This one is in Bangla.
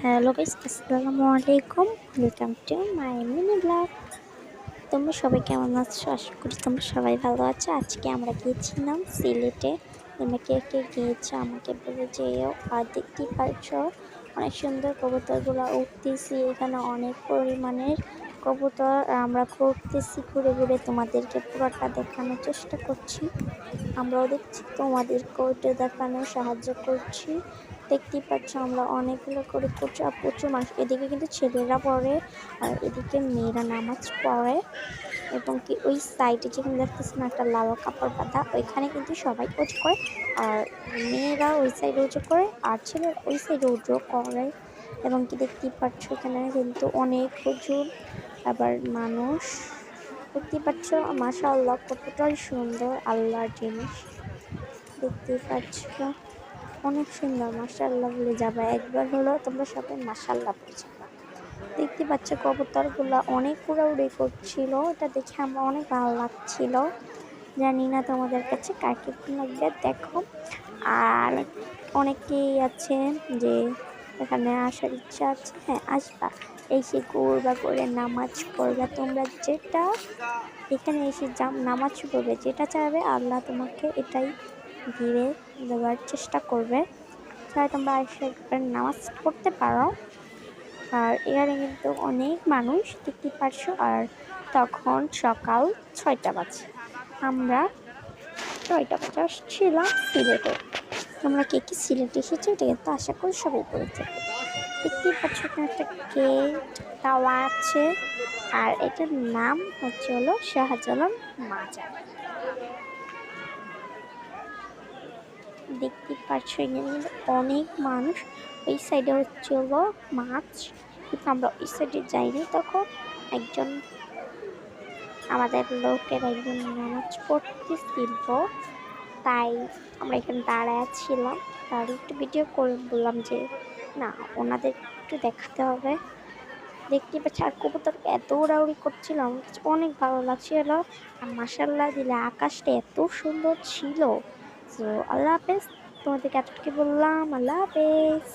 হ্যালো গাইস, আসসালামু আলাইকুম। Welcome to my mini blog. তোমরা সবাই কেমন আছো? আশা করি তোমরা সবাই ভালো আছো। আজকে আমরা গিয়েছিলাম সিলেটে। তোমরা কে কে গিয়েছো আমাকে বলে যেও। আর দেখতেই পাচ্ছ অনেক সুন্দর কবুতরগুলো উঠতেছি। এখানে অনেক পরিমাণের কবুতর। আমরা ঘুরতেছি, ঘুরে ঘুরে তোমাদেরকে পুরোটা দেখানোর চেষ্টা করছি। আমরাও দেখছি, তোমাদেরকেও একটু দেখানোর সাহায্য করছি। দেখতেই পাচ্ছ আমরা অনেকগুলো করে করছি আর প্রচুর মানুষ। এদিকে কিন্তু ছেলেরা পড়ে আর এদিকে মেয়েরা নামাজ পড়ে। এবং কি ওই সাইডে যেখানে দেখতেছি না একটা লাল কাপড় বাঁধা, ওইখানে কিন্তু সবাই উঁচু করে। আর মেয়েরা ওই সাইডে উঁচু করে আর ছেলেরা ওই সাইডে উঁচু করে। এবং কি দেখতেই পাচ্ছ এখানে কিন্তু অনেক প্রচুর আবার মানুষ। দেখতেই পাচ্ছ মাশাআল্লাহ কতটাই সুন্দর আল্লাহর জিনিস। দেখতেই পাচ্ছ অনেক সুন্দর। মাশাআল্লাহ বলে যাবে একবার হলো তোমরা সবাই মাশাআল্লাহ বলে যাবে। দেখতে পাচ্ছ কবুতর গুলা অনেক উড়াউড়ি করছিল, এটা দেখে আমার অনেক ভালো লাগছিল। জানি না তোমাদের কাছে কার কেমন লাগবে দেখো। আর অনেকেই আছে যে এখানে আসার ইচ্ছা আছে, হ্যাঁ আসবা, এসে ঘুরবা, করে নামাজ পড়বা। তোমরা যেটা এখানে এসে নামাজ পড়বে, যেটা চাইবে আল্লাহ তোমাকে এটাই দিয়ে দেওয়ার চেষ্টা করবে। তাই তোমরা এসে নামাজ পড়তে পারো। আর এখানে কিন্তু অনেক মানুষ দেখতে পারছো। আর তখন সকাল 6টা বাজে, আমরা 6টা বাজে আসছিলাম সিলেটে। তোমরা কে কি সিলেটে এসেছো এটা কিন্তু আশা করি সবাই বলেছে। দেখতেই পাচ্ছ এখানে একটা গেট দেওয়া আছে আর এটার নাম হচ্ছে হলো শাহজালাল মাজার। দেখতে পাচ্ছ এখানে কিন্তু অনেক মানুষ। ওই সাইডে হচ্ছে হলো মাছ, কিন্তু আমরা ওই সাইডে যাইনি। তখন একজন আমাদের লোকের একজন নামাজ পড়তেছিল, তাই আমরা এখানে দাঁড়ায় ছিলাম। তার একটু ভিডিও করে বললাম যে না, ওনাদের একটু দেখাতে হবে। দেখতে পাচ্ছি আর কবুতর এত উড়াউড়ি করছিল, আমার কাছে অনেক ভালো লাগছিল। আর মাশাআল্লাহ দিলে আকাশটা এত সুন্দর ছিল। তো আল্লাহ হাফেজ, তোমাদেরকে এতটুকু বললাম। আল্লাহ হাফেজ।